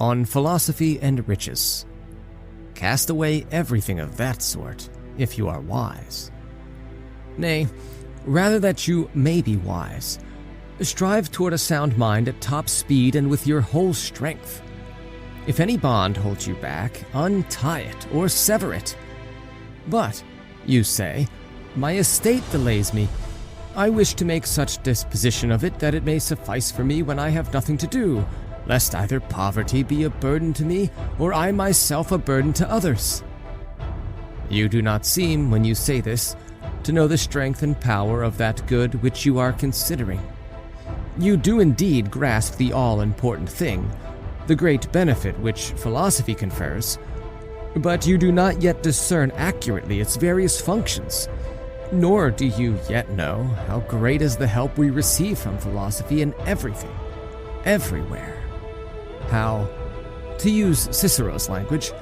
On philosophy and riches. Cast away everything of that sort, if you are wise. Nay, rather that you may be wise, strive toward a sound mind at top speed and with your whole strength. If any bond holds you back, untie it or sever it. But, you say, my estate delays me. I wish to make such disposition of it that it may suffice for me when I have nothing to do, lest either poverty be a burden to me, or I myself a burden to others. You do not seem, when you say this, to know the strength and power of that good which you are considering. You do indeed grasp the all-important thing, the great benefit which philosophy confers, but you do not yet discern accurately its various functions, nor do you yet know how great is the help we receive from philosophy in everything, everywhere. How, to use Cicero's language,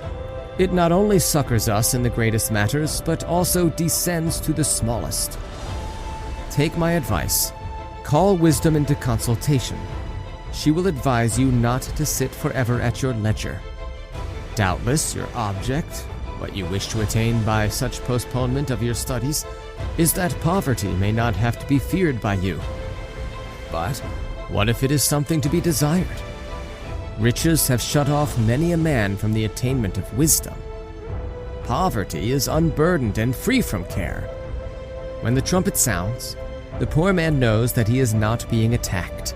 it not only succors us in the greatest matters, but also descends to the smallest. Take my advice. Call wisdom into consultation. She will advise you not to sit forever at your leisure. Doubtless your object, what you wish to attain by such postponement of your studies, is that poverty may not have to be feared by you. But what if it is something to be desired? Riches have shut off many a man from the attainment of wisdom. Poverty is unburdened and free from care. When the trumpet sounds, the poor man knows that he is not being attacked.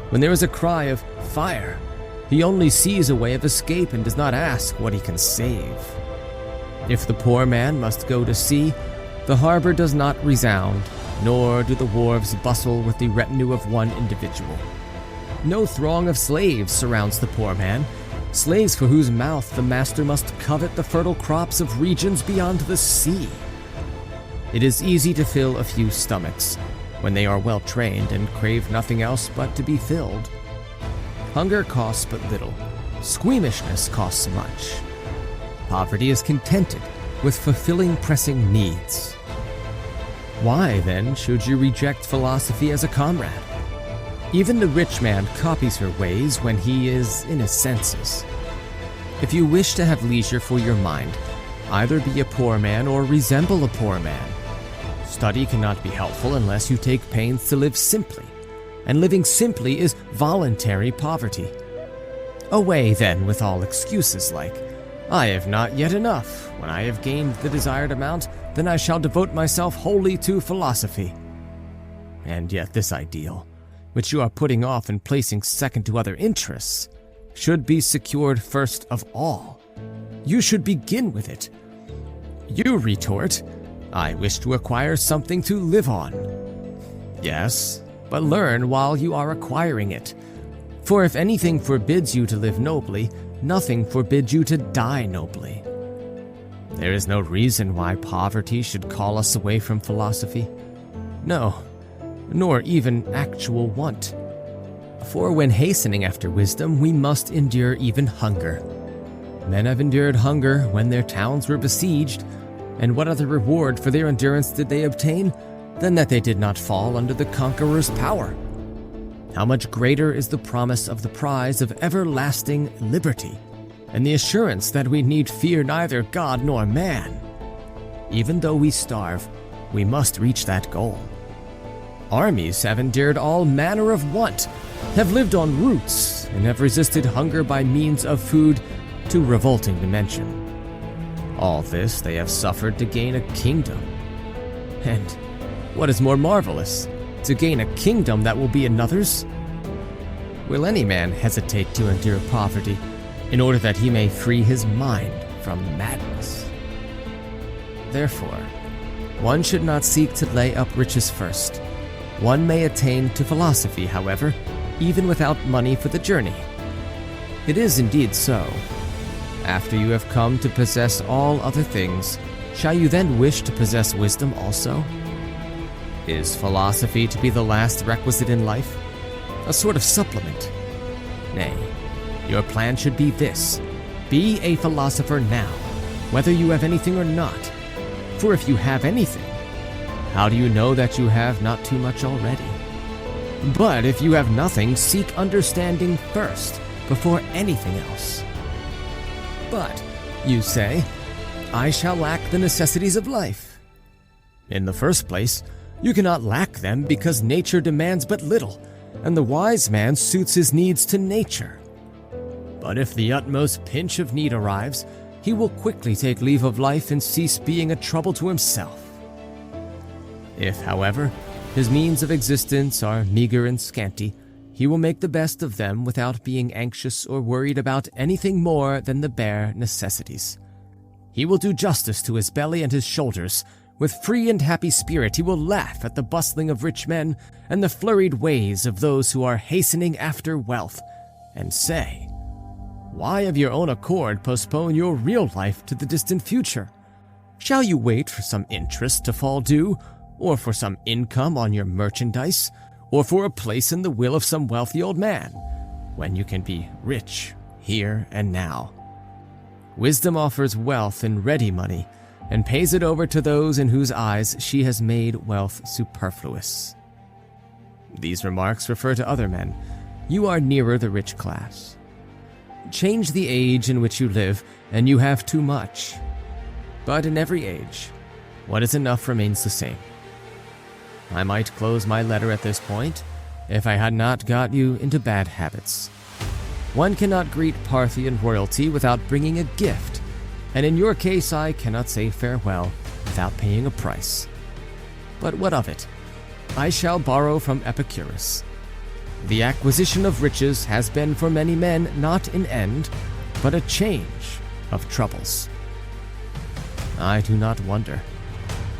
When there is a cry of fire, he only sees a way of escape and does not ask what he can save. If the poor man must go to sea, the harbor does not resound, nor do the wharves bustle with the retinue of one individual. No throng of slaves surrounds the poor man, slaves for whose mouth the master must covet the fertile crops of regions beyond the sea. It is easy to fill a few stomachs, when they are well trained and crave nothing else but to be filled. Hunger costs but little, squeamishness costs much. Poverty is contented with fulfilling pressing needs. Why, then, should you reject philosophy as a comrade? Even the rich man copies her ways when he is in his senses. If you wish to have leisure for your mind, either be a poor man or resemble a poor man. Study cannot be helpful unless you take pains to live simply, and living simply is voluntary poverty. Away, then, with all excuses like, I have not yet enough. When I have gained the desired amount, then I shall devote myself wholly to philosophy. And yet this ideal, which you are putting off and placing second to other interests, should be secured first of all. You should begin with it. You retort, I wish to acquire something to live on. Yes, but learn while you are acquiring it. For if anything forbids you to live nobly, nothing forbids you to die nobly. There is no reason why poverty should call us away from philosophy. No, nor even actual want. For when hastening after wisdom, we must endure even hunger. Men have endured hunger when their towns were besieged, and what other reward for their endurance did they obtain than that they did not fall under the conqueror's power? How much greater is the promise of the prize of everlasting liberty, and the assurance that we need fear neither God nor man. Even though we starve, we must reach that goal. Armies have endured all manner of want, have lived on roots, and have resisted hunger by means of food to revolting dimension. All this they have suffered to gain a kingdom. And what is more marvelous, to gain a kingdom that will be another's? Will any man hesitate to endure poverty in order that he may free his mind from madness? Therefore, one should not seek to lay up riches first. One may attain to philosophy, however, even without money for the journey. It is indeed so. After you have come to possess all other things, shall you then wish to possess wisdom also? Is philosophy to be the last requisite in life? A sort of supplement? Nay, your plan should be this. Be a philosopher now, whether you have anything or not. For if you have anything, how do you know that you have not too much already? But if you have nothing, seek understanding first, before anything else. But, you say, I shall lack the necessities of life. In the first place, you cannot lack them because nature demands but little, and the wise man suits his needs to nature. But if the utmost pinch of need arrives, he will quickly take leave of life and cease being a trouble to himself. If, however, his means of existence are meager and scanty, he will make the best of them without being anxious or worried about anything more than the bare necessities. He will do justice to his belly and his shoulders. With free and happy spirit he will laugh at the bustling of rich men and the flurried ways of those who are hastening after wealth, and say, why of your own accord postpone your real life to the distant future? Shall you wait for some interest to fall due, or for some income on your merchandise, or for a place in the will of some wealthy old man, when you can be rich here and now? Wisdom offers wealth in ready money, and pays it over to those in whose eyes she has made wealth superfluous. These remarks refer to other men. You are nearer the rich class. Change the age in which you live, and you have too much. But in every age, what is enough remains the same. I might close my letter at this point, if I had not got you into bad habits. One cannot greet Parthian royalty without bringing a gift, and in your case I cannot say farewell without paying a price. But what of it? I shall borrow from Epicurus. The acquisition of riches has been for many men not an end, but a change of troubles. I do not wonder,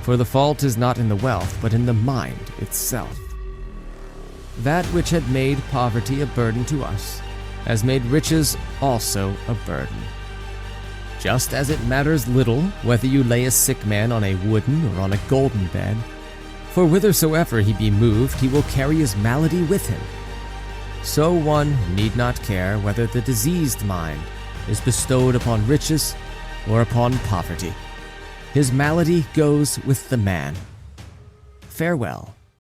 for the fault is not in the wealth, but in the mind itself. That which had made poverty a burden to us has made riches also a burden. Just as it matters little whether you lay a sick man on a wooden or on a golden bed, for whithersoever he be moved, he will carry his malady with him. So one need not care whether the diseased mind is bestowed upon riches or upon poverty. His malady goes with the man. Farewell.